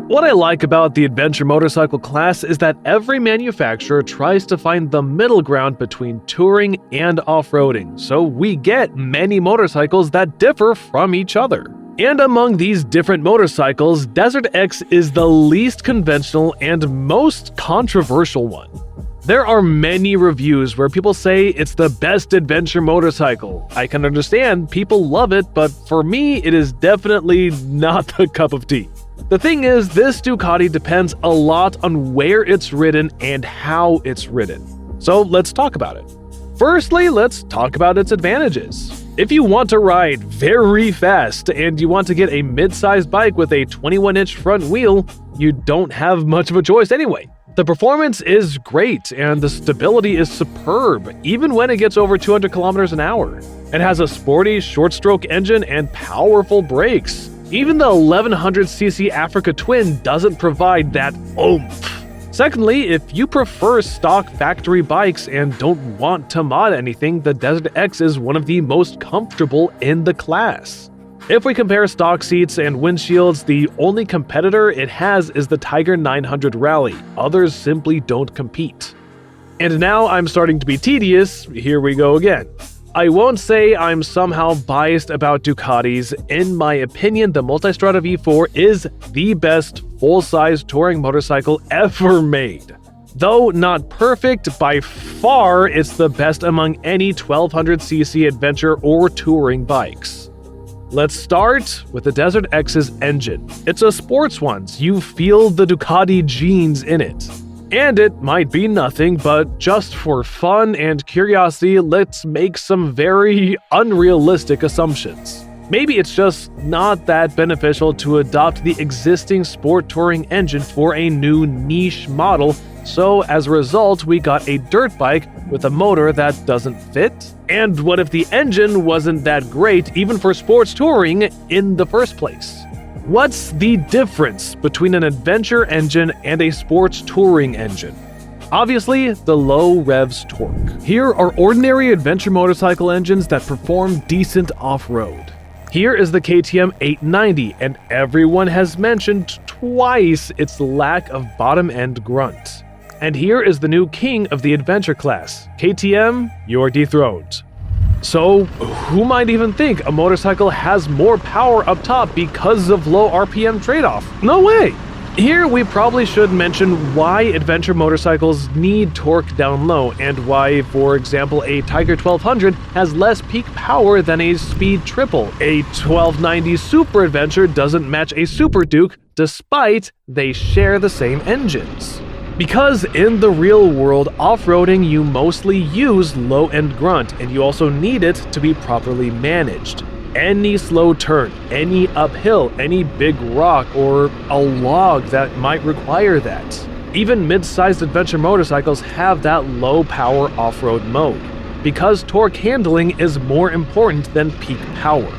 What I like about the adventure motorcycle class is that every manufacturer tries to find the middle ground between touring and off-roading, so we get many motorcycles that differ from each other. And among these different motorcycles, DesertX is the least conventional and most controversial one. There are many reviews where people say it's the best adventure motorcycle. I can understand people love it, but for me, it is definitely not the cup of tea. The thing is, this Ducati depends a lot on where it's ridden and how it's ridden. So let's talk about it. Firstly, let's talk about its advantages. If you want to ride very fast and you want to get a mid-sized bike with a 21-inch front wheel, you don't have much of a choice anyway. The performance is great and the stability is superb, even when it gets over 200 kilometers an hour. It has a sporty short-stroke engine and powerful brakes. Even the 1100cc Africa Twin doesn't provide that oomph. Secondly, if you prefer stock factory bikes and don't want to mod anything, the DesertX is one of the most comfortable in the class. If we compare stock seats and windshields, the only competitor it has is the Tiger 900 Rally. Others simply don't compete. And now I'm starting to be tedious. Here we go again. I won't say I'm somehow biased about Ducatis. In my opinion, the Multistrada V4 is the best full-size touring motorcycle ever made. Though not perfect, by far it's the best among any 1200cc adventure or touring bikes. Let's start with the DesertX's engine. It's a sports one, so you feel the Ducati genes in it. And it might be nothing, but just for fun and curiosity, let's make some very unrealistic assumptions. Maybe it's just not that beneficial to adopt the existing sport touring engine for a new niche model, so as a result, we got a dirt bike with a motor that doesn't fit? And what if the engine wasn't that great even for sports touring in the first place? What's the difference between an adventure engine and a sports touring engine? Obviously, the low revs torque. Here are ordinary adventure motorcycle engines that perform decent off-road. Here is the KTM 890, and everyone has mentioned twice its lack of bottom-end grunt. And here is the new king of the adventure class. KTM, you're dethroned. So, who might even think a motorcycle has more power up top because of low RPM trade-off? No way! Here we probably should mention why adventure motorcycles need torque down low and why, for example, a Tiger 1200 has less peak power than a Speed Triple. A 1290 Super Adventure doesn't match a Super Duke despite they share the same engines. Because in the real world, off-roading you mostly use low-end grunt and you also need it to be properly managed. Any slow turn, any uphill, any big rock, or a log that might require that. Even mid-sized adventure motorcycles have that low-power off-road mode, because torque handling is more important than peak power.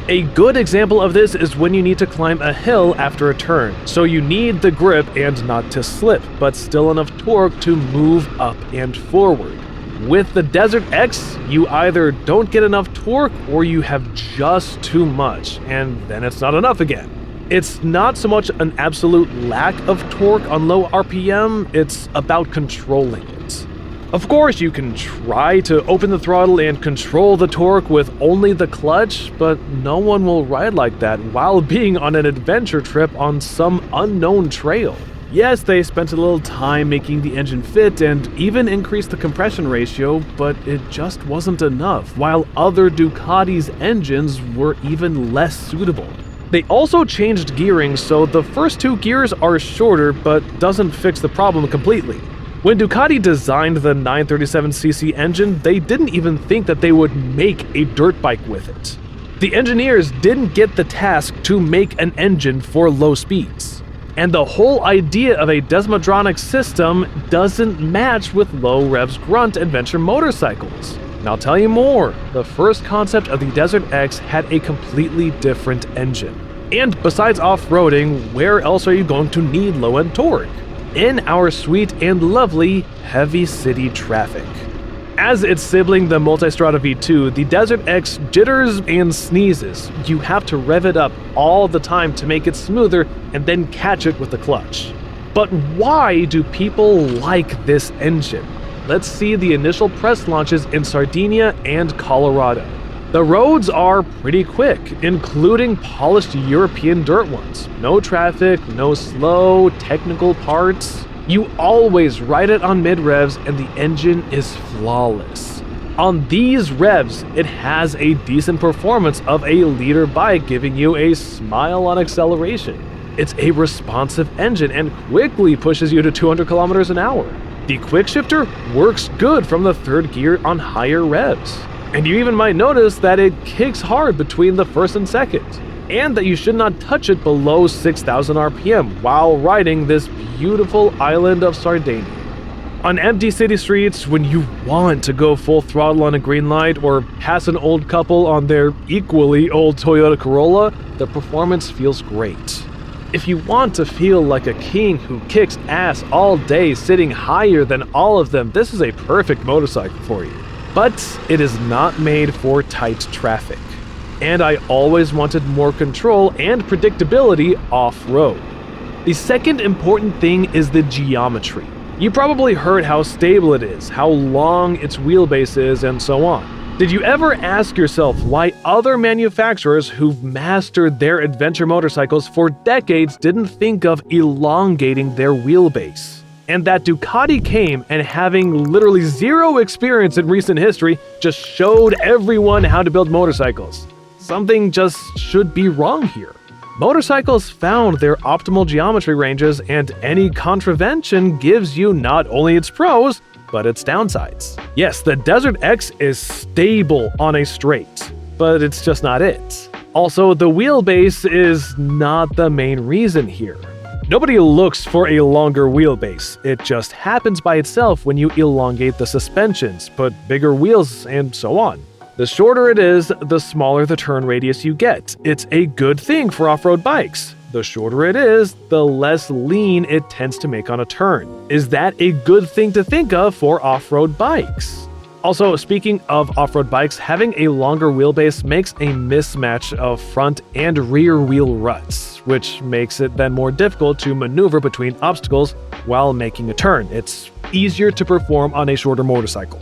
A good example of this is when you need to climb a hill after a turn, so you need the grip and not to slip, but still enough torque to move up and forward. With the DesertX, you either don't get enough torque or you have just too much, and then it's not enough again. It's not so much an absolute lack of torque on low RPM, it's about controlling it. Of course, you can try to open the throttle and control the torque with only the clutch, but no one will ride like that while being on an adventure trip on some unknown trail. Yes, they spent a little time making the engine fit and even increased the compression ratio, but it just wasn't enough, while other Ducati's engines were even less suitable. They also changed gearing, so the first two gears are shorter, but doesn't fix the problem completely. When Ducati designed the 937cc engine, they didn't even think that they would make a dirt bike with it. The engineers didn't get the task to make an engine for low speeds. And the whole idea of a desmodronic system doesn't match with low revs grunt adventure motorcycles. And I'll tell you more, the first concept of the DesertX had a completely different engine. And besides off-roading, where else are you going to need low-end torque? In our sweet and lovely heavy city traffic. As its sibling, the Multistrada V2, the DesertX jitters and sneezes. You have to rev it up all the time to make it smoother and then catch it with the clutch. But why do people like this engine? Let's see the initial press launches in Sardinia and Colorado. The roads are pretty quick, including polished European dirt ones. No traffic, no slow, technical parts. You always ride it on mid-revs and the engine is flawless. On these revs, it has a decent performance of a liter bike, giving you a smile on acceleration. It's a responsive engine and quickly pushes you to 200 kilometers an hour. The quick shifter works good from the third gear on higher revs. And you even might notice that it kicks hard between the first and second, and that you should not touch it below 6,000 RPM while riding this beautiful island of Sardinia. On empty city streets, when you want to go full throttle on a green light or pass an old couple on their equally old Toyota Corolla, the performance feels great. If you want to feel like a king who kicks ass all day sitting higher than all of them, this is a perfect motorcycle for you. But it is not made for tight traffic. And I always wanted more control and predictability off-road. The second important thing is the geometry. You probably heard how stable it is, how long its wheelbase is, and so on. Did you ever ask yourself why other manufacturers who've mastered their adventure motorcycles for decades didn't think of elongating their wheelbase? And that Ducati came and, having literally zero experience in recent history, just showed everyone how to build motorcycles. Something just should be wrong here. Motorcycles found their optimal geometry ranges, and any contravention gives you not only its pros, but its downsides. Yes, the DesertX is stable on a straight, but it's just not it. Also, the wheelbase is not the main reason here. Nobody looks for a longer wheelbase. It just happens by itself when you elongate the suspensions, put bigger wheels, and so on. The shorter it is, the smaller the turn radius you get. It's a good thing for off-road bikes. The shorter it is, the less lean it tends to make on a turn. Is that a good thing to think of for off-road bikes? Also, speaking of off-road bikes, having a longer wheelbase makes a mismatch of front and rear wheel ruts, which makes it then more difficult to maneuver between obstacles while making a turn. It's easier to perform on a shorter motorcycle.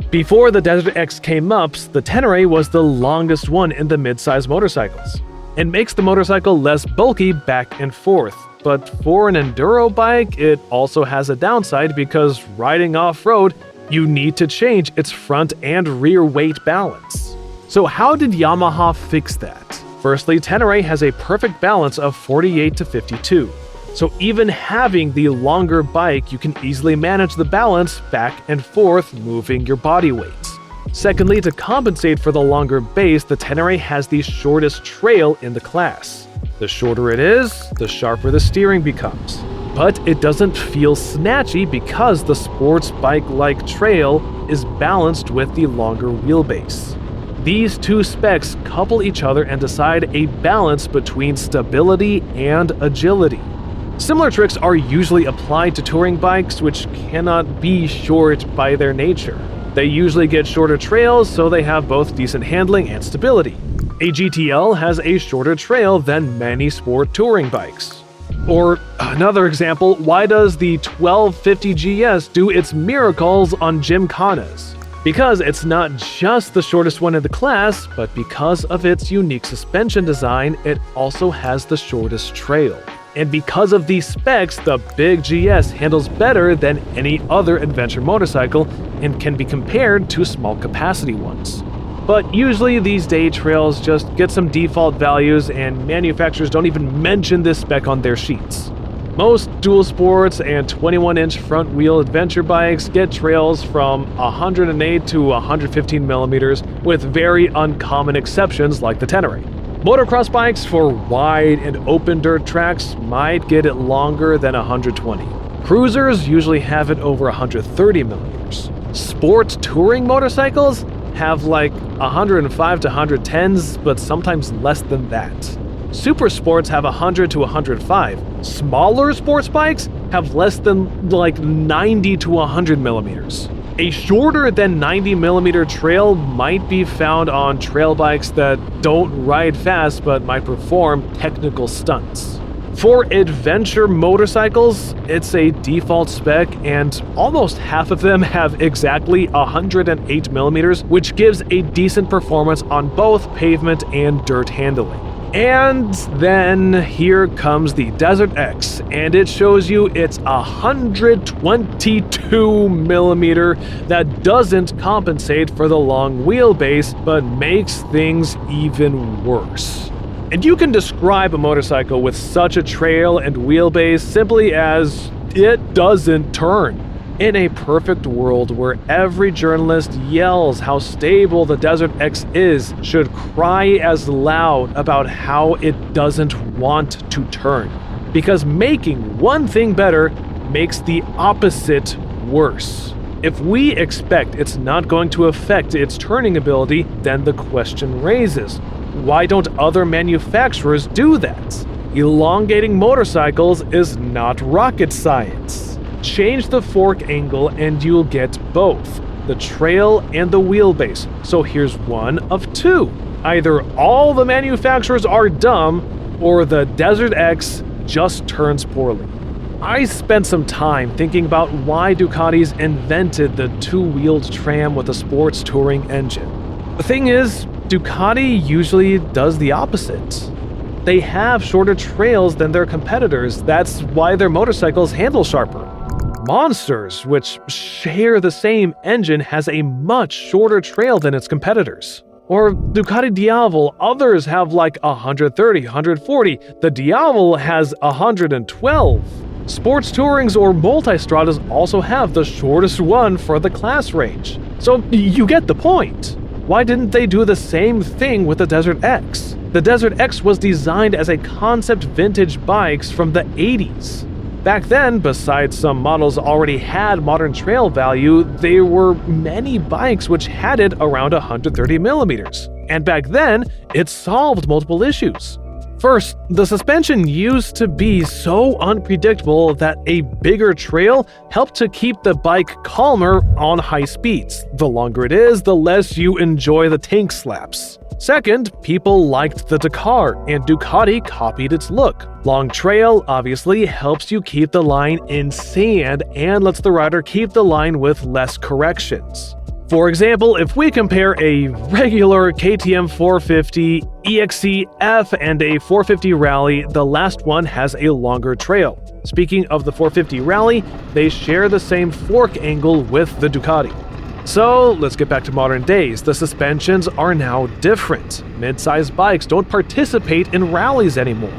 Before the DesertX came up, the Tenere was the longest one in the mid-size motorcycles. It makes the motorcycle less bulky back and forth, but for an enduro bike, it also has a downside because riding off-road, you need to change its front and rear weight balance. So how did Yamaha fix that? Firstly, Tenere has a perfect balance of 48 to 52. So even having the longer bike, you can easily manage the balance back and forth, moving your body weight. Secondly, to compensate for the longer base, the Tenere has the shortest trail in the class. The shorter it is, the sharper the steering becomes. But it doesn't feel snatchy because the sports bike-like trail is balanced with the longer wheelbase. These two specs couple each other and decide a balance between stability and agility. Similar tricks are usually applied to touring bikes, which cannot be short by their nature. They usually get shorter trails, so they have both decent handling and stability. A GTL has a shorter trail than many sport touring bikes. Or another example, why does the 1250 GS do its miracles on Gymkhanas? Because it's not just the shortest one in the class, but because of its unique suspension design, it also has the shortest trail. And because of these specs, the big GS handles better than any other adventure motorcycle and can be compared to small capacity ones. But usually these day trails just get some default values and manufacturers don't even mention this spec on their sheets. Most dual sports and 21-inch front wheel adventure bikes get trails from 108 to 115 millimeters, with very uncommon exceptions like the Tenere. Motocross bikes for wide and open dirt tracks might get it longer than 120. Cruisers usually have it over 130 millimeters. Sport touring motorcycles have like 105 to 110s, but sometimes less than that. Super sports have 100 to 105. Smaller sports bikes have less than like 90 to 100 millimeters. A shorter than 90mm trail might be found on trail bikes that don't ride fast but might perform technical stunts. For adventure motorcycles, it's a default spec, and almost half of them have exactly 108mm, which gives a decent performance on both pavement and dirt handling. And then here comes the DesertX, and it shows you it's 122mm that doesn't compensate for the long wheelbase, but makes things even worse. And you can describe a motorcycle with such a trail and wheelbase simply as it doesn't turn. In a perfect world where every journalist yells how stable the DesertX is, should cry as loud about how it doesn't want to turn. Because making one thing better makes the opposite worse. If we expect it's not going to affect its turning ability, then the question raises, why don't other manufacturers do that? Elongating motorcycles is not rocket science. Change the fork angle and you'll get both, the trail and the wheelbase. So here's one of two. Either all the manufacturers are dumb, or the DesertX just turns poorly. I spent some time thinking about why Ducati's invented the two-wheeled tram with a sports touring engine. The thing is, Ducati usually does the opposite. They have shorter trails than their competitors, that's why their motorcycles handle sharper. Monsters, which share the same engine, has a much shorter trail than its competitors. Or Ducati Diavel, others have like 130, 140, the Diavel has 112. Sports Tourings or Multistradas also have the shortest one for the class range. So you get the point. Why didn't they do the same thing with the DesertX? The DesertX was designed as a concept vintage bikes from the 80s. Back then, besides some models already had modern trail value, there were many bikes which had it around 130mm. And back then, it solved multiple issues. First, the suspension used to be so unpredictable that a bigger trail helped to keep the bike calmer on high speeds. The longer it is, the less you enjoy the tank slaps. Second, people liked the Dakar, and Ducati copied its look. Long trail obviously helps you keep the line in sand and lets the rider keep the line with less corrections. For example, if we compare a regular KTM 450, EXC-F, and a 450 Rally, the last one has a longer trail. Speaking of the 450 Rally, they share the same fork angle with the Ducati. So let's get back to modern days. The suspensions are now different. Mid-sized bikes don't participate in rallies anymore.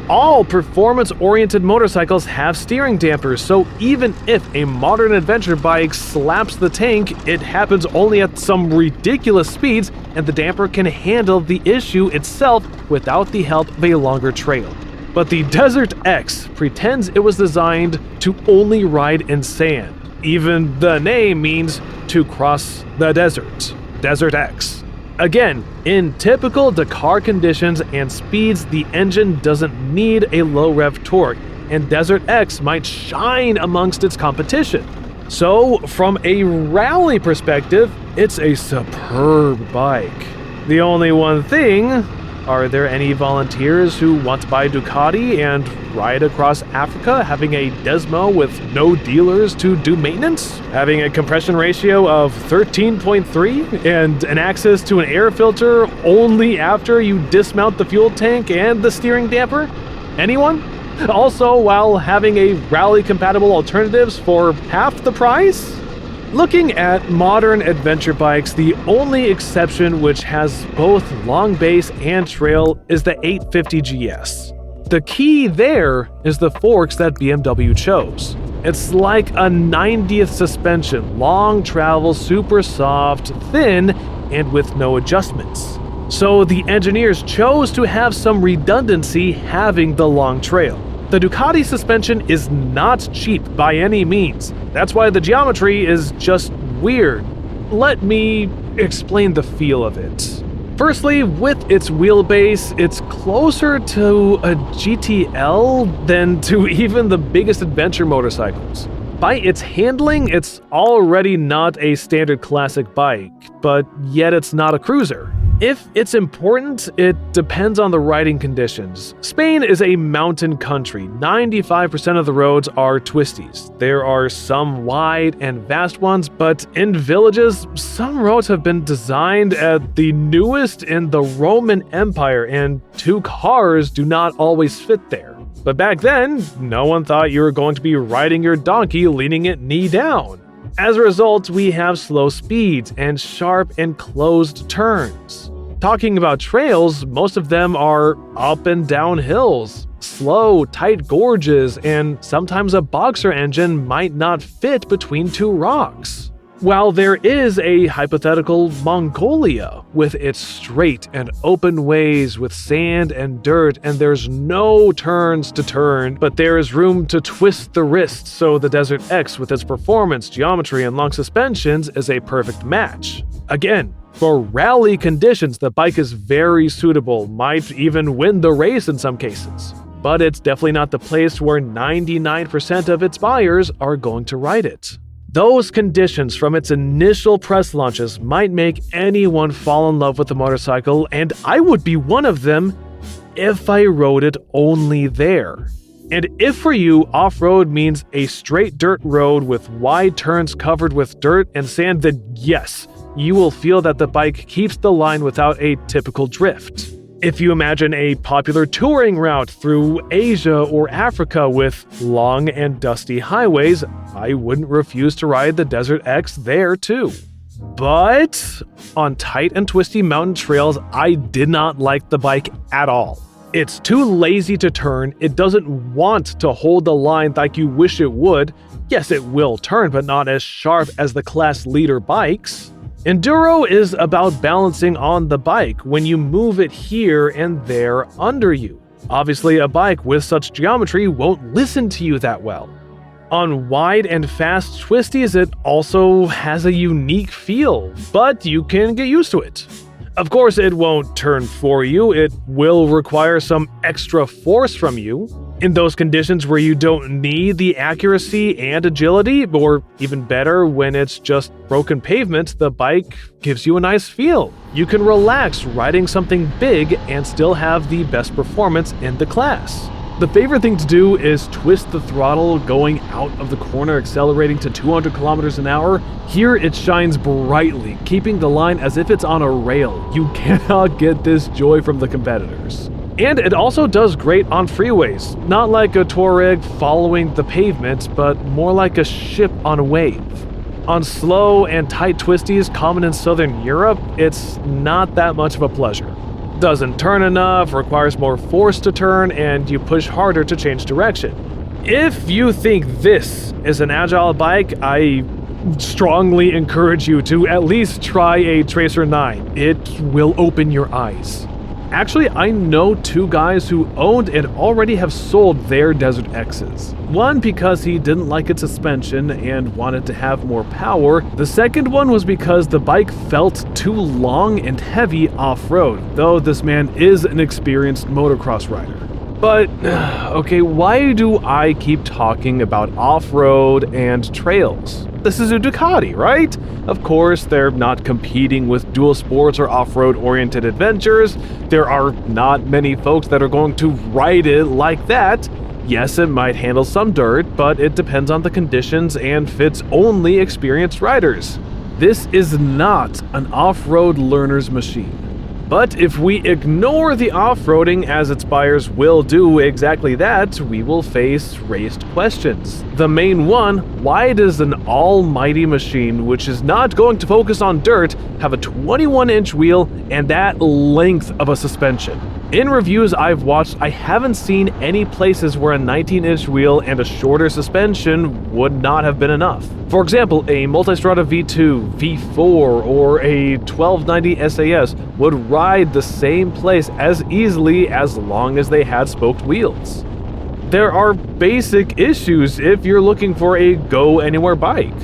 All performance-oriented motorcycles have steering dampers, so even if a modern adventure bike slaps the tank, it happens only at some ridiculous speeds, and the damper can handle the issue itself without the help of a longer trail. But the DesertX pretends it was designed to only ride in sand. Even the name means to cross the desert. DesertX. Again, in typical Dakar conditions and speeds, the engine doesn't need a low rev torque, and DesertX might shine amongst its competition. So, from a rally perspective, it's a superb bike. The only one thing, are there any volunteers who want to buy Ducati and ride across Africa having a Desmo with no dealers to do maintenance? Having a compression ratio of 13.3 and an access to an air filter only after you dismount the fuel tank and the steering damper? Anyone? Also, while having a rally-compatible alternatives for half the price? Looking at modern adventure bikes, the only exception which has both long base and trail is the 850 GS. The key there is the forks that BMW chose. It's like a 90th suspension, long travel, super soft, thin, and with no adjustments. So the engineers chose to have some redundancy having the long trail. The Ducati suspension is not cheap by any means. That's why the geometry is just weird. Let me explain the feel of it. Firstly, with its wheelbase, it's closer to a GTL than to even the biggest adventure motorcycles. By its handling, it's already not a standard classic bike, but yet it's not a cruiser. If it's important, it depends on the riding conditions. Spain is a mountain country. 95% of the roads are twisties. There are some wide and vast ones, but in villages, some roads have been designed at the newest in the Roman Empire, and 2 cars do not always fit there. But back then, no one thought you were going to be riding your donkey leaning it knee down. As a result, we have slow speeds and sharp and closed turns. Talking about trails, most of them are up and down hills, slow, tight gorges, and sometimes a boxer engine might not fit between 2 rocks. While there is a hypothetical Mongolia with its straight and open ways with sand and dirt, and there's no turns to turn, but there is room to twist the wrist, so the DesertX with its performance, geometry, and long suspensions is a perfect match. Again, for rally conditions, the bike is very suitable, might even win the race in some cases. But it's definitely not the place where 99% of its buyers are going to ride it. Those conditions from its initial press launches might make anyone fall in love with the motorcycle, and I would be one of them if I rode it only there. And if for you, off-road means a straight dirt road with wide turns covered with dirt and sand, then yes, you will feel that the bike keeps the line without a typical drift. If you imagine a popular touring route through Asia or Africa with long and dusty highways, I wouldn't refuse to ride the DesertX there too. But on tight and twisty mountain trails, I did not like the bike at all. It's too lazy to turn, it doesn't want to hold the line like you wish it would. Yes, it will turn, but not as sharp as the class leader bikes. Enduro is about balancing on the bike when you move it here and there under you. Obviously, a bike with such geometry won't listen to you that well. On wide and fast twisties, it also has a unique feel, but you can get used to it. Of course, it won't turn for you, it will require some extra force from you. In those conditions where you don't need the accuracy and agility, or even better, when it's just broken pavement, the bike gives you a nice feel. You can relax riding something big and still have the best performance in the class. The favorite thing to do is twist the throttle going out of the corner, accelerating to 200 kilometers an hour. Here it shines brightly, keeping the line as if it's on a rail. You cannot get this joy from the competitors. And it also does great on freeways, not like a Touareg following the pavement, but more like a ship on a wave. On slow and tight twisties common in Southern Europe, it's not that much of a pleasure. Doesn't turn enough, requires more force to turn, and you push harder to change direction. If you think this is an agile bike, I strongly encourage you to at least try a Tracer 9. It will open your eyes. Actually, I know 2 guys who owned and already have sold their DesertXs. One because he didn't like its suspension and wanted to have more power. The second one was because the bike felt too long and heavy off-road, though this man is an experienced motocross rider. But, okay, why do I keep talking about off-road and trails? This is a Ducati, right? Of course, they're not competing with dual sports or off-road oriented adventures. There are not many folks that are going to ride it like that. Yes, it might handle some dirt, but it depends on the conditions and fits only experienced riders. This is not an off-road learner's machine. But if we ignore the off-roading, as its buyers will do exactly that, we will face raised questions. The main one, why does an almighty machine, which is not going to focus on dirt, have a 21-inch wheel and that length of a suspension? In reviews I've watched, I haven't seen any places where a 19-inch wheel and a shorter suspension would not have been enough. For example, a Multistrada V2, V4, or a 1290 SAS would ride the same place as easily as long as they had spoked wheels. There are basic issues if you're looking for a go-anywhere bike.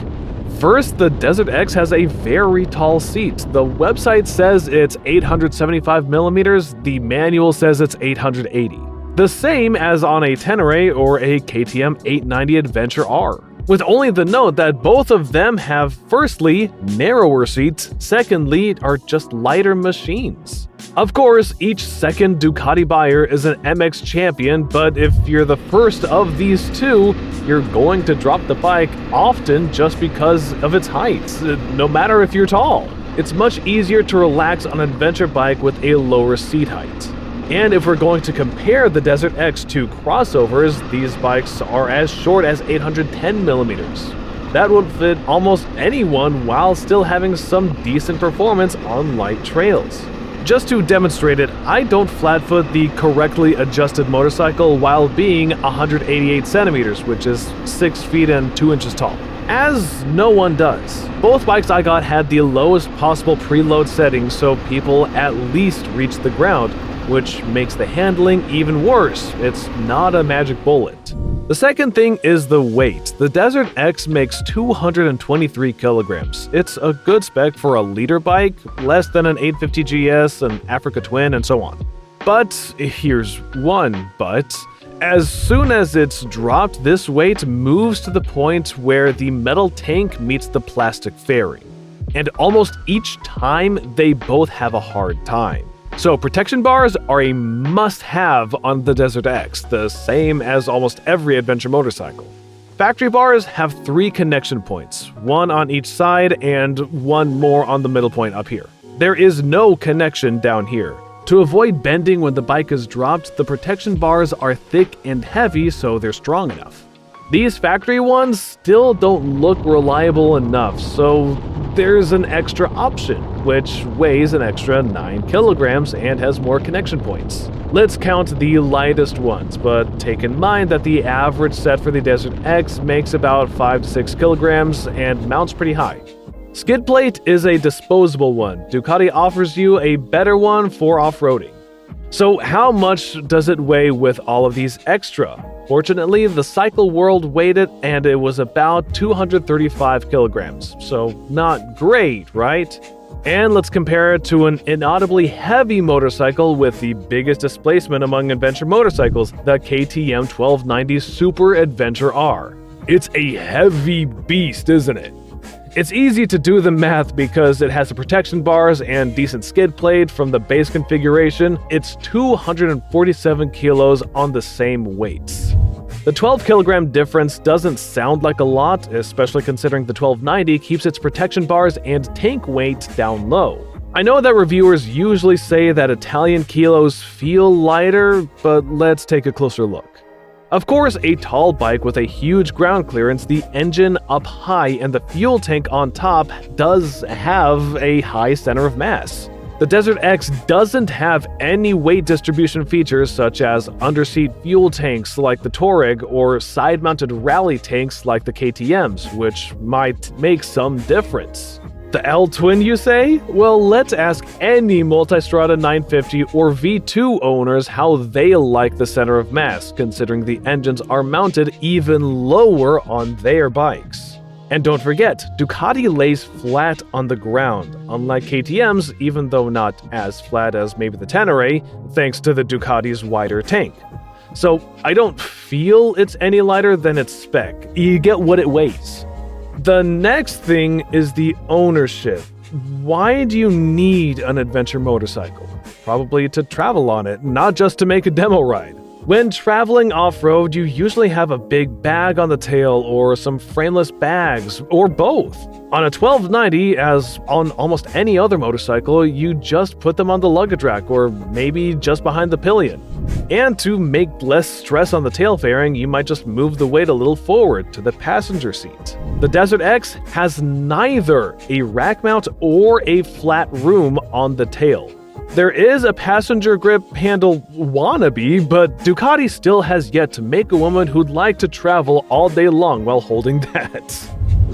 First, the DesertX has a very tall seat. The website says it's 875 millimeters, the manual says it's 880. The same as on a Tenere or a KTM 890 Adventure R. with only the note that both of them have, firstly, narrower seats, secondly, are just lighter machines. Of course, each second Ducati buyer is an MX champion, but if you're the first of these two, you're going to drop the bike often just because of its height, no matter if you're tall. It's much easier to relax on an adventure bike with a lower seat height. And if we're going to compare the DesertX to crossovers, these bikes are as short as 810 millimeters. That would fit almost anyone while still having some decent performance on light trails. Just to demonstrate it, I don't flatfoot the correctly adjusted motorcycle while being 188 centimeters, which is 6 feet and 2 inches tall, as no one does. Both bikes I got had the lowest possible preload setting, so people at least reach the ground, which makes the handling even worse. It's not a magic bullet. The second thing is the weight. The DesertX makes 223 kilograms. It's a good spec for a liter bike, less than an 850 GS, an Africa Twin, and so on. But here's one but. As soon as it's dropped, this weight moves to the point where the metal tank meets the plastic fairing. And almost each time, they both have a hard time. So protection bars are a must-have on the DesertX, the same as almost every adventure motorcycle. Factory bars have 3 connection points, one on each side and one more on the middle point up here. There is no connection down here. To avoid bending when the bike is dropped, the protection bars are thick and heavy so they're strong enough. These factory ones still don't look reliable enough, so there's an extra option, which weighs an extra 9 kilograms and has more connection points. Let's count the lightest ones, but take in mind that the average set for the DesertX makes about 5 to 6 kilograms and mounts pretty high. Skid plate is a disposable one. Ducati offers you a better one for off-roading. So how much does it weigh with all of these extra? Fortunately, the cycle world weighed it and it was about 235 kilograms, so not great, right? And let's compare it to an inaudibly heavy motorcycle with the biggest displacement among adventure motorcycles, the KTM 1290 Super Adventure R. It's a heavy beast, isn't it? It's easy to do the math because it has the protection bars and decent skid plate from the base configuration. It's 247 kilos on the same weights. The 12 kilogram difference doesn't sound like a lot, especially considering the 1290 keeps its protection bars and tank weight down low. I know that reviewers usually say that Italian kilos feel lighter, but let's take a closer look. Of course, a tall bike with a huge ground clearance, the engine up high and the fuel tank on top does have a high center of mass. The DesertX doesn't have any weight distribution features such as underseat fuel tanks like the Touareg or side-mounted rally tanks like the KTMs, which might make some difference. The L-Twin, you say? Well, let's ask any Multistrada 950 or V2 owners how they like the center of mass, considering the engines are mounted even lower on their bikes. And don't forget, Ducati lays flat on the ground, unlike KTM's, even though not as flat as maybe the Tenere, thanks to the Ducati's wider tank. So I don't feel it's any lighter than its spec. You get what it weighs. The next thing is the ownership. Why do you need an adventure motorcycle? Probably to travel on it, not just to make a demo ride. When traveling off-road, you usually have a big bag on the tail or some frameless bags, or both. On a 1290, as on almost any other motorcycle, you just put them on the luggage rack or maybe just behind the pillion. And to make less stress on the tail fairing, you might just move the weight a little forward to the passenger seat. The DesertX has neither a rack mount or a flat room on the tail. There is a passenger grip handle wannabe, but Ducati still has yet to make a woman who'd like to travel all day long while holding that.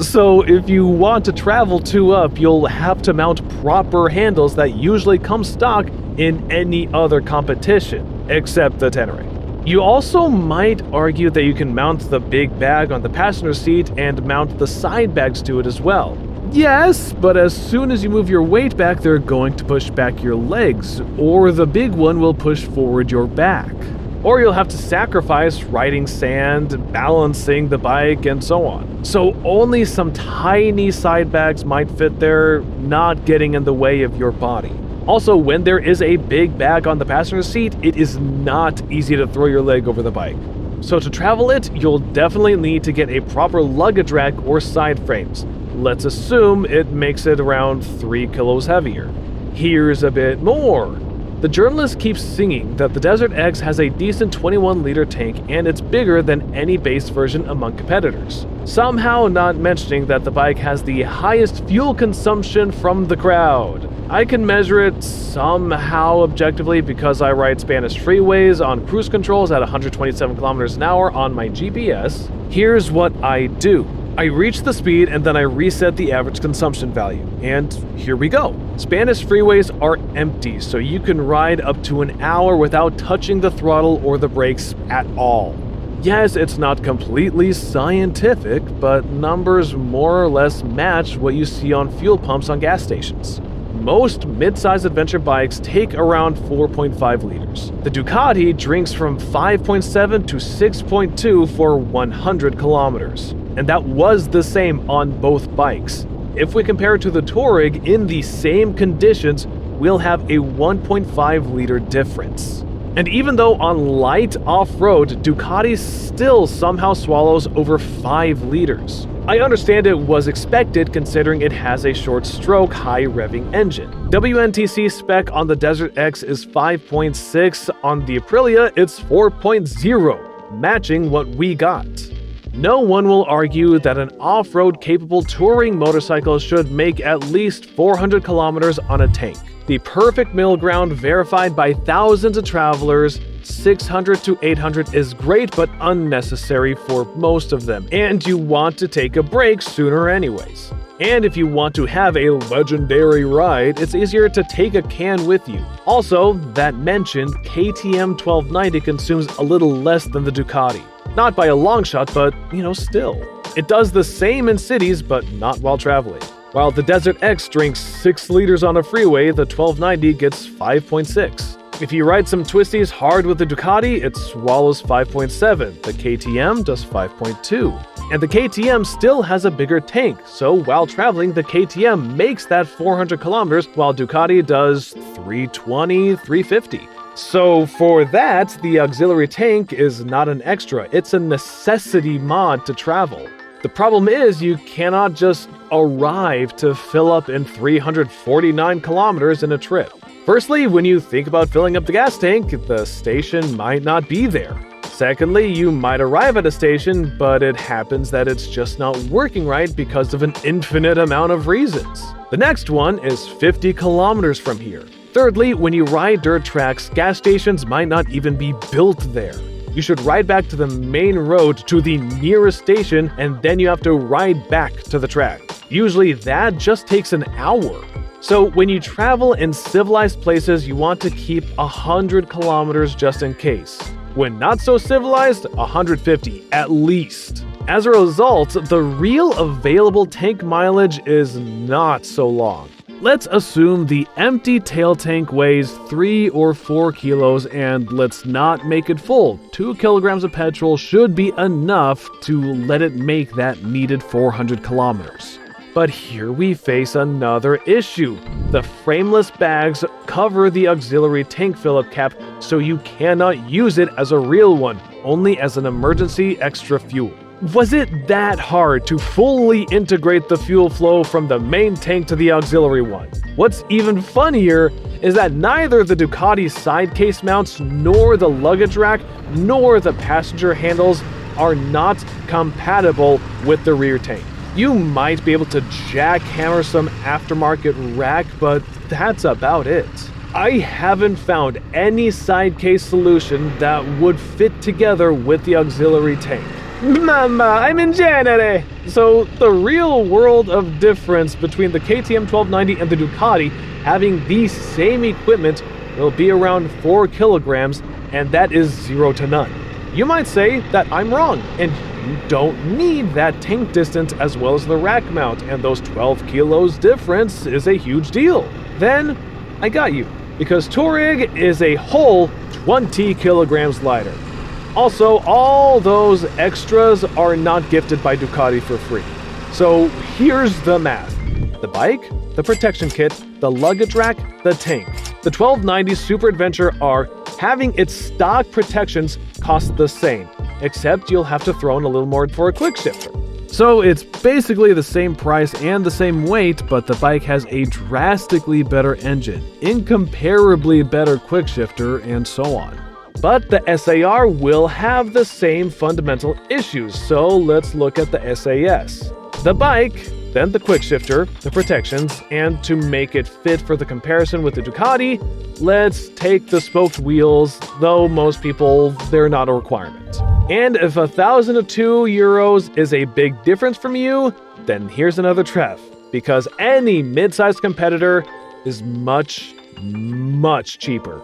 So if you want to travel 2-up, you'll have to mount proper handles that usually come stock in any other competition, except the Tenere. You also might argue that you can mount the big bag on the passenger seat and mount the side bags to it as well. Yes, but as soon as you move your weight back, they're going to push back your legs, or the big one will push forward your back. or you'll have to sacrifice riding sand, balancing the bike, and so on. So only some tiny side bags might fit there, not getting in the way of your body. Also, when there is a big bag on the passenger seat, it is not easy to throw your leg over the bike. So to travel it, you'll definitely need to get a proper luggage rack or side frames. Let's assume it makes it around 3 kilos heavier. Here's a bit more. The journalist keeps singing that the DesertX has a decent 21-liter tank and it's bigger than any base version among competitors. Somehow not mentioning that the bike has the highest fuel consumption from the crowd. I can measure it somehow objectively because I ride Spanish freeways on cruise controls at 127 kilometers an hour on my GPS. Here's what I do. I reach the speed and then I reset the average consumption value. And here we go. Spanish freeways are empty, so you can ride up to an hour without touching the throttle or the brakes at all. Yes, it's not completely scientific, but numbers more or less match what you see on fuel pumps on gas stations. Most mid-size adventure bikes take around 4.5 liters. The Ducati drinks from 5.7 to 6.2 for 100 kilometers. And that was the same on both bikes. If we compare it to the Touareg in the same conditions, we'll have a 1.5 liter difference. And even though on light off-road, Ducati still somehow swallows over 5 liters. I understand it was expected considering it has a short stroke, high revving engine. WNTC spec on the DesertX is 5.6, on the Aprilia it's 4.0, matching what we got. No one will argue that an off-road capable touring motorcycle should make at least 400 kilometers on a tank. The perfect middle ground verified by thousands of travelers, 600 to 800 is great but unnecessary for most of them, and you want to take a break sooner anyways. And if you want to have a legendary ride, it's easier to take a can with you. Also, that mentioned KTM 1290 consumes a little less than the Ducati. Not by a long shot, but, still. It does the same in cities, but not while traveling. While the DesertX drinks 6 liters on a freeway, the 1290 gets 5.6. If you ride some twisties hard with the Ducati, it swallows 5.7. The KTM does 5.2. And the KTM still has a bigger tank, so while traveling, the KTM makes that 400 kilometers, while Ducati does 320, 350. So for that, the auxiliary tank is not an extra, it's a necessity mod to travel. The problem is you cannot just arrive to fill up in 349 kilometers in a trip. Firstly, when you think about filling up the gas tank, the station might not be there. Secondly, you might arrive at a station, but it happens that it's just not working right because of an infinite amount of reasons. The next one is 50 kilometers from here. Thirdly, when you ride dirt tracks, gas stations might not even be built there. You should ride back to the main road to the nearest station, and then you have to ride back to the track. Usually that just takes an hour. So when you travel in civilized places, you want to keep 100 kilometers just in case. When not so civilized, 150 at least. As a result, the real available tank mileage is not so long. Let's assume the empty tail tank weighs 3 or 4 kilos, and let's not make it full. 2 kilograms of petrol should be enough to let it make that needed 400 kilometers. But here we face another issue. The frameless bags cover the auxiliary tank fill-up cap, so you cannot use it as a real one, only as an emergency extra fuel. Was it that hard to fully integrate the fuel flow from the main tank to the auxiliary one? What's even funnier is that neither the Ducati side case mounts, nor the luggage rack, nor the passenger handles are not compatible with the rear tank. You might be able to jackhammer some aftermarket rack, but that's about it. I haven't found any side case solution that would fit together with the auxiliary tank. Mama, I'm in January! So the real world of difference between the KTM 1290 and the Ducati having the same equipment will be around 4 kilograms, and that is 0 to none. You might say that I'm wrong, and you don't need that tank distance as well as the rack mount, and those 12 kilos difference is a huge deal. Then, I got you, because Touareg is a whole 20 kilograms lighter. Also, all those extras are not gifted by Ducati for free. So here's the math. The bike, the protection kit, the luggage rack, the tank. The 1290 Super Adventure R, having its stock protections, cost the same, except you'll have to throw in a little more for a quick shifter. So it's basically the same price and the same weight, but the bike has a drastically better engine, incomparably better quick shifter, and so on. But the SAR will have the same fundamental issues, so let's look at the SAS. The bike, then the quick shifter, the protections, and to make it fit for the comparison with the Ducati, let's take the spoked wheels, though most people, they're not a requirement. And if 1,002 euros is a big difference from you, then here's another treff, because any mid-sized competitor is much, much cheaper.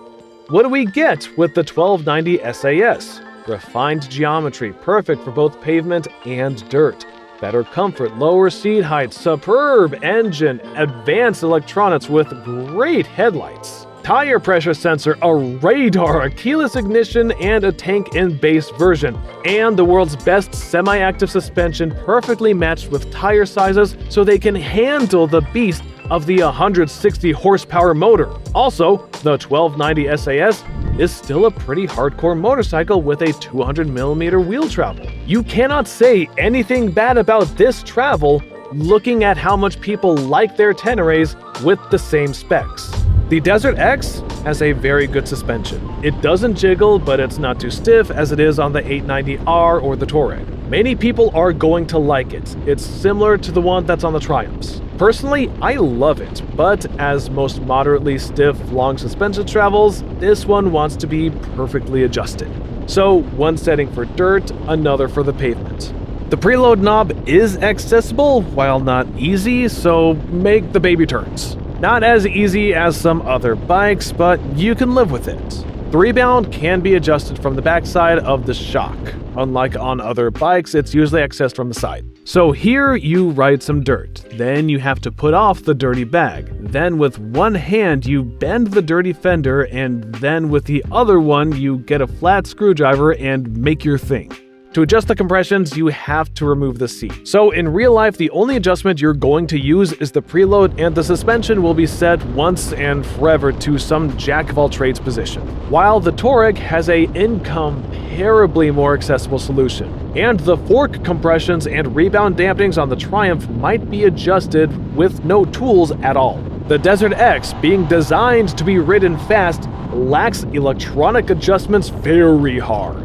What do we get with the 1290 SAS? Refined geometry, perfect for both pavement and dirt. Better comfort, lower seat height, superb engine, advanced electronics with great headlights. Tire pressure sensor, a radar, a keyless ignition, and a tank and base version. And the world's best semi-active suspension, perfectly matched with tire sizes so they can handle the beast of the 160 horsepower motor. Also, the 1290 SAS is still a pretty hardcore motorcycle with a 200mm wheel travel. You cannot say anything bad about this travel looking at how much people like their Teneres with the same specs. The DesertX has a very good suspension. It doesn't jiggle, but it's not too stiff as it is on the 890R or the Touareg. Many people are going to like it. It's similar to the one that's on the Triumphs. Personally, I love it, but as most moderately stiff long suspension travels, this one wants to be perfectly adjusted. So one setting for dirt, another for the pavement. The preload knob is accessible while not easy, so make the baby turns. Not as easy as some other bikes, but you can live with it. The rebound can be adjusted from the backside of the shock. Unlike on other bikes, it's usually accessed from the side. So here you ride some dirt, then you have to put off the dirty bag. Then with one hand you bend the dirty fender, and then with the other one you get a flat screwdriver and make your thing. To adjust the compressions, you have to remove the seat. So in real life, the only adjustment you're going to use is the preload, and the suspension will be set once and forever to some jack-of-all-trades position. While the Touareg has a incomparably more accessible solution. And the fork compressions and rebound dampenings on the Triumph might be adjusted with no tools at all. The DesertX, being designed to be ridden fast, lacks electronic adjustments very hard.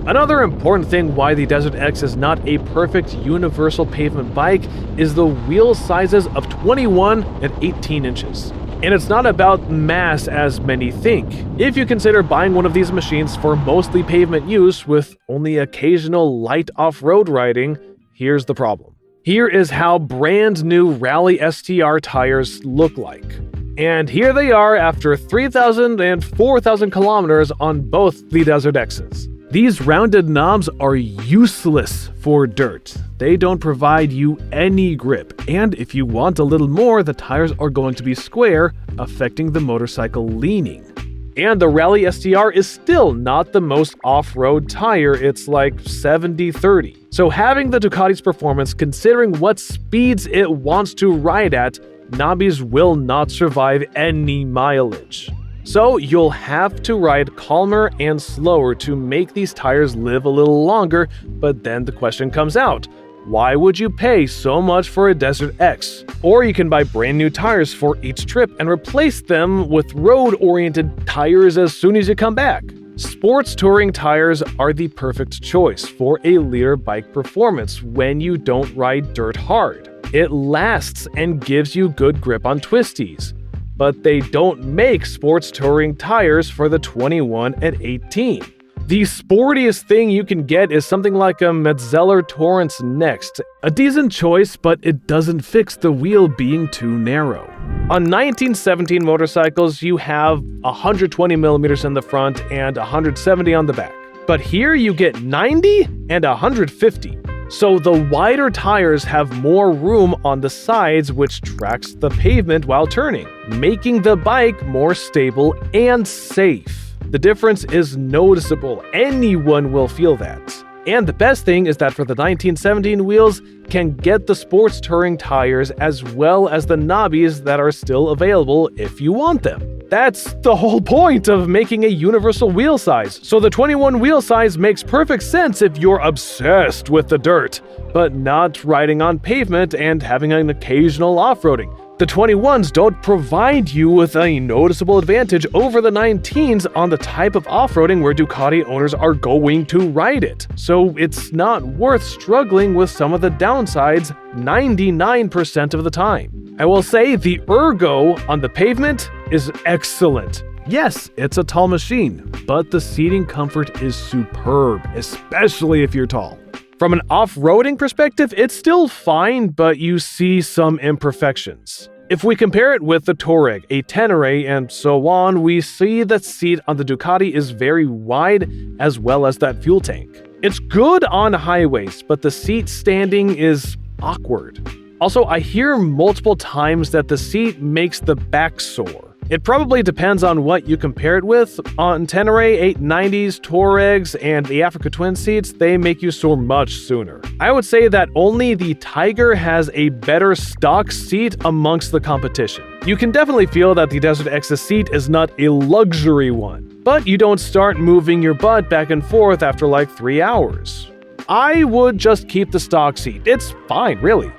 Another important thing why the DesertX is not a perfect universal pavement bike is the wheel sizes of 21 and 18 inches. And it's not about mass as many think. If you consider buying one of these machines for mostly pavement use with only occasional light off-road riding, here's the problem. Here is how brand new Rally STR tires look like. And here they are after 3,000 and 4,000 kilometers on both the DesertXs. These rounded knobs are useless for dirt. They don't provide you any grip, and if you want a little more, the tires are going to be square, affecting the motorcycle leaning. And the Rally STR is still not the most off-road tire, it's like 70-30. So having the Ducati's performance, considering what speeds it wants to ride at, knobbies will not survive any mileage. So you'll have to ride calmer and slower to make these tires live a little longer, but then the question comes out. Why would you pay so much for a DesertX? Or you can buy brand new tires for each trip and replace them with road-oriented tires as soon as you come back. Sports touring tires are the perfect choice for a leader bike performance when you don't ride dirt hard. It lasts and gives you good grip on twisties. But they don't make sports touring tires for the 21 and 18. The sportiest thing you can get is something like a Metzeler Torrance Next. A decent choice, but it doesn't fix the wheel being too narrow. On 1917 motorcycles, you have 120mm in the front and 170 on the back. But here you get 90 and 150. So the wider tires have more room on the sides, which tracks the pavement while turning, making the bike more stable and safe. The difference is noticeable. Anyone will feel that. And the best thing is that for the 1917 wheels can get the sports touring tires as well as the knobbies that are still available if you want them. That's the whole point of making a universal wheel size. So the 21 wheel size makes perfect sense if you're obsessed with the dirt, but not riding on pavement and having an occasional off-roading. The 21s don't provide you with a noticeable advantage over the 19s on the type of off-roading where Ducati owners are going to ride it. So it's not worth struggling with some of the downsides 99% of the time. I will say the Ergo on the pavement is excellent. Yes, it's a tall machine, but the seating comfort is superb, especially if you're tall. From an off-roading perspective, it's still fine, but you see some imperfections. If we compare it with the Touareg, a Tenere, and so on, we see the seat on the Ducati is very wide, as well as that fuel tank. It's good on highways, but the seat standing is awkward. Also, I hear multiple times that the seat makes the back sore. It probably depends on what you compare it with. On Tenere, 890s, Touaregs, and the Africa Twin seats, they make you sore much sooner. I would say that only the Tiger has a better stock seat amongst the competition. You can definitely feel that the DesertX's seat is not a luxury one, but you don't start moving your butt back and forth after like 3 hours. I would just keep the stock seat. It's fine, really.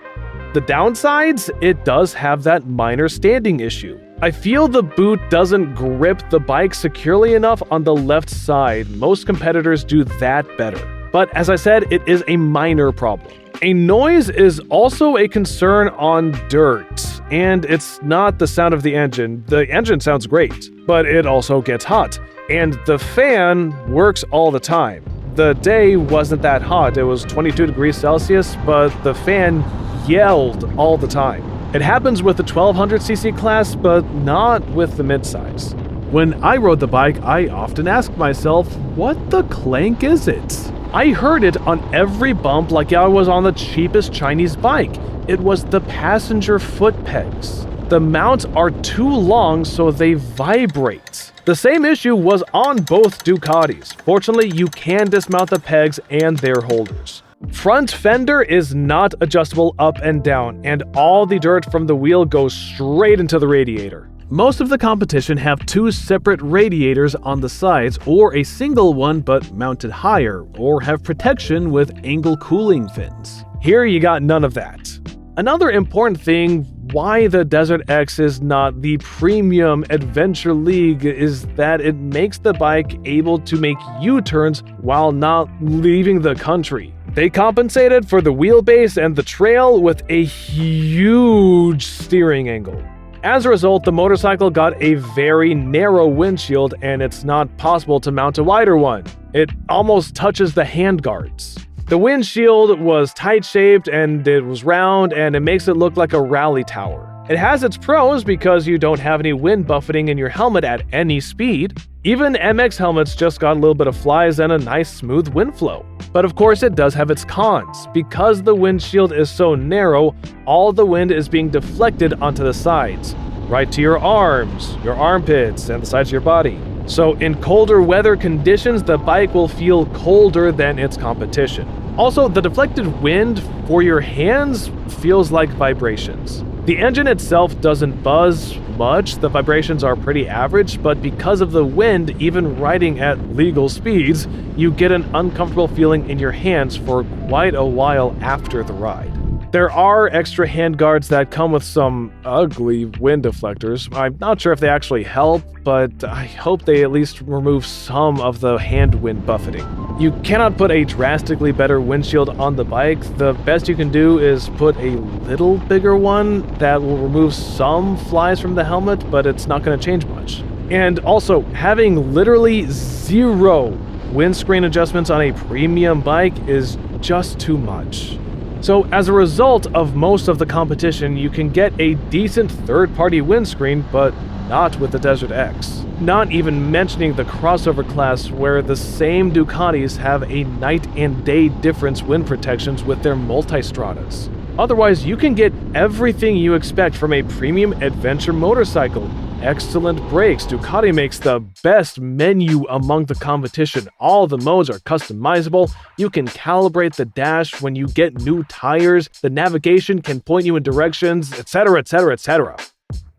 The downsides, it does have that minor standing issue. I feel the boot doesn't grip the bike securely enough on the left side. Most competitors do that better. But as I said, it is a minor problem. A noise is also a concern on dirt, and it's not the sound of the engine. The engine sounds great, but it also gets hot. And the fan works all the time. The day wasn't that hot. It was 22 degrees Celsius, but the fan yelled all the time. It happens with the 1200cc class, but not with the midsize. When I rode the bike, I often asked myself, what the clank is it? I heard it on every bump like I was on the cheapest Chinese bike. It was the passenger foot pegs. The mounts are too long, so they vibrate. The same issue was on both Ducatis. Fortunately, you can dismount the pegs and their holders. Front fender is not adjustable up and down, and all the dirt from the wheel goes straight into the radiator. Most of the competition have 2 separate radiators on the sides, or a single one but mounted higher, or have protection with angle cooling fins. Here you got none of that. Another important thing why the DesertX is not the premium adventure league is that it makes the bike able to make U-turns while not leaving the country. They compensated for the wheelbase and the trail with a huge steering angle. As a result, the motorcycle got a very narrow windshield, and it's not possible to mount a wider one. It almost touches the handguards. The windshield was tight-shaped and it was round, and it makes it look like a rally tower. It has its pros because you don't have any wind buffeting in your helmet at any speed. Even MX helmets just got a little bit of flies and a nice smooth wind flow. But of course it does have its cons. Because the windshield is so narrow, all the wind is being deflected onto the sides, right to your arms, your armpits, and the sides of your body. So in colder weather conditions, the bike will feel colder than its competition. Also, the deflected wind for your hands feels like vibrations. The engine itself doesn't buzz much, the vibrations are pretty average, but because of the wind, even riding at legal speeds, you get an uncomfortable feeling in your hands for quite a while after the ride. There are extra handguards that come with some ugly wind deflectors. I'm not sure if they actually help, but I hope they at least remove some of the hand wind buffeting. You cannot put a drastically better windshield on the bike. The best you can do is put a little bigger one that will remove some flies from the helmet, but it's not going to change much. And also, having literally 0 windscreen adjustments on a premium bike is just too much. So as a result of most of the competition, you can get a decent third-party windscreen, but not with the DesertX. Not even mentioning the crossover class where the same Ducatis have a night and day difference wind protections with their Multistradas. Otherwise, you can get everything you expect from a premium adventure motorcycle, excellent brakes. Ducati makes the best menu among the competition. All the modes are customizable. You can calibrate the dash when you get new tires. The navigation can point you in directions, etc., etc., etc.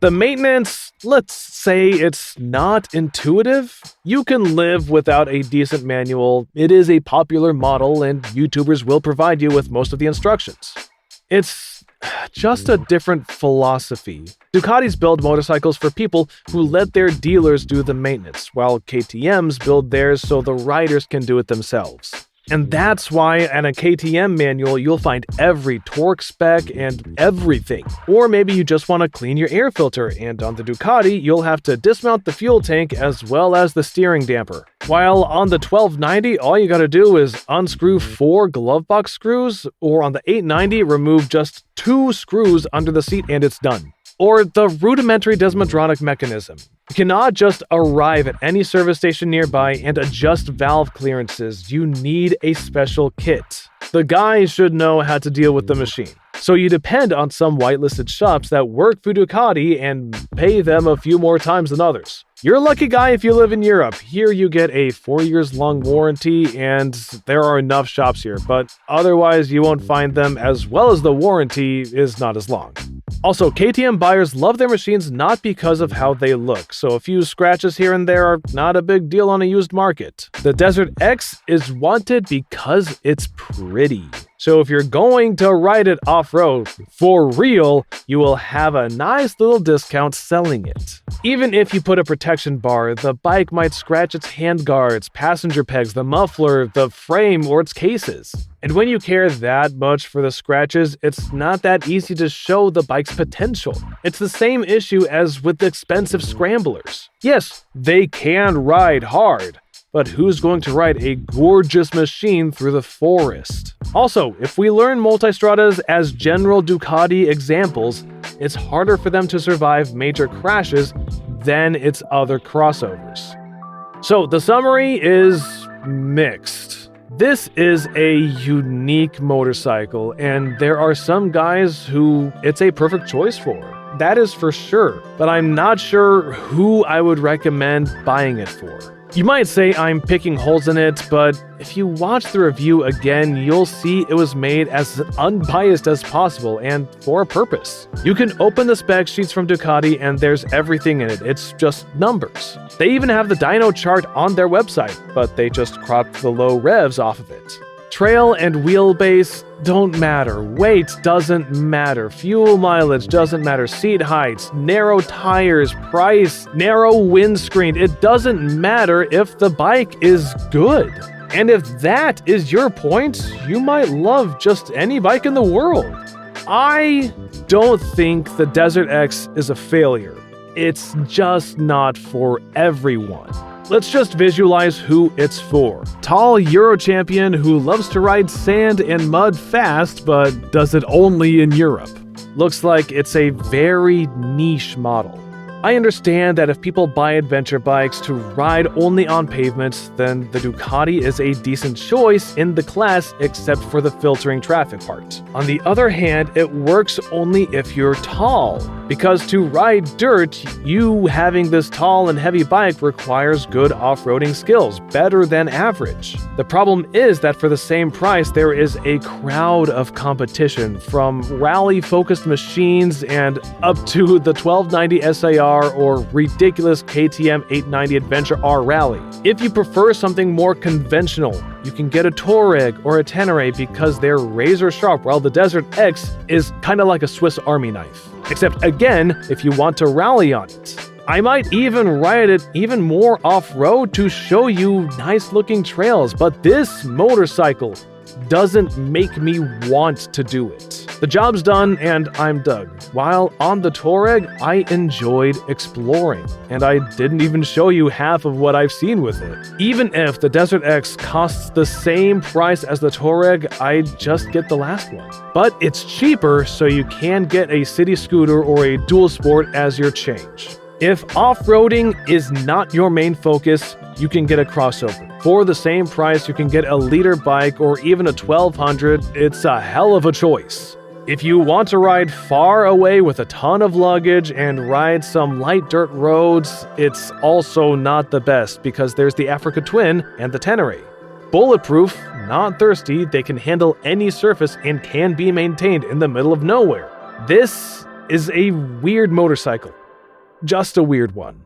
The maintenance, let's say it's not intuitive. You can live without a decent manual. It is a popular model, and YouTubers will provide you with most of the instructions. It's just a different philosophy. Ducatis build motorcycles for people who let their dealers do the maintenance, while KTMs build theirs so the riders can do it themselves. And that's why in a KTM manual, you'll find every torque spec and everything. Or maybe you just want to clean your air filter, and on the Ducati, you'll have to dismount the fuel tank as well as the steering damper. While on the 1290, all you gotta do is unscrew 4 glove box screws, or on the 890, remove just 2 screws under the seat and it's done. Or the rudimentary desmodronic mechanism. You cannot just arrive at any service station nearby and adjust valve clearances. You need a special kit. The guys should know how to deal with the machine. So you depend on some whitelisted shops that work for Ducati and pay them a few more times than others. You're a lucky guy if you live in Europe. Here you get a 4 years long warranty, and there are enough shops here, but otherwise you won't find them, as well as the warranty is not as long. Also, KTM buyers love their machines not because of how they look, so a few scratches here and there are not a big deal on a used market. The DesertX is wanted because it's pretty. So if you're going to ride it off-road for real, you will have a nice little discount selling it. Even if you put a protection bar, the bike might scratch its handguards, passenger pegs, the muffler, the frame, or its cases. And when you care that much for the scratches, it's not that easy to show the bike's potential. It's the same issue as with the expensive scramblers. Yes, they can ride hard, but who's going to ride a gorgeous machine through the forest? Also, if we learn Multistradas as general Ducati examples, it's harder for them to survive major crashes than its other crossovers. So the summary is mixed. This is a unique motorcycle, and there are some guys who it's a perfect choice for. That is for sure, but I'm not sure who I would recommend buying it for. You might say I'm picking holes in it, but if you watch the review again, you'll see it was made as unbiased as possible and for a purpose. You can open the spec sheets from Ducati and there's everything in it. It's just numbers. They even have the dyno chart on their website, but they just cropped the low revs off of it. Trail and wheelbase don't matter. Weight doesn't matter. Fuel mileage doesn't matter. Seat heights, narrow tires, price, narrow windscreen. It doesn't matter if the bike is good. And if that is your point, you might love just any bike in the world. I don't think the DesertX is a failure. It's just not for everyone. Let's just visualize who it's for. Tall Euro champion who loves to ride sand and mud fast, but does it only in Europe. Looks like it's a very niche model. I understand that if people buy adventure bikes to ride only on pavements, then the Ducati is a decent choice in the class except for the filtering traffic part. On the other hand, it works only if you're tall, because to ride dirt, you having this tall and heavy bike requires good off-roading skills, better than average. The problem is that for the same price, there is a crowd of competition, from rally-focused machines and up to the 1290 SAR or ridiculous KTM 890 Adventure R Rally. If you prefer something more conventional, you can get a Touareg or a Tenere because they're razor sharp, while the DesertX is kinda like a Swiss Army knife. Except again, if you want to rally on it. I might even ride it even more off-road to show you nice-looking trails, but this motorcycle doesn't make me want to do it. The job's done and I'm dug. While on the Touareg, I enjoyed exploring, and I didn't even show you half of what I've seen with it. Even if the DesertX costs the same price as the Touareg, I just get the last one. But it's cheaper, so you can get a city scooter or a dual sport as your change. If off-roading is not your main focus, you can get a crossover. For the same price, you can get a liter bike or even a 1200. It's a hell of a choice. If you want to ride far away with a ton of luggage and ride some light dirt roads, it's also not the best because there's the Africa Twin and the Tenere. Bulletproof, not thirsty, they can handle any surface and can be maintained in the middle of nowhere. This is a weird motorcycle. Just a weird one.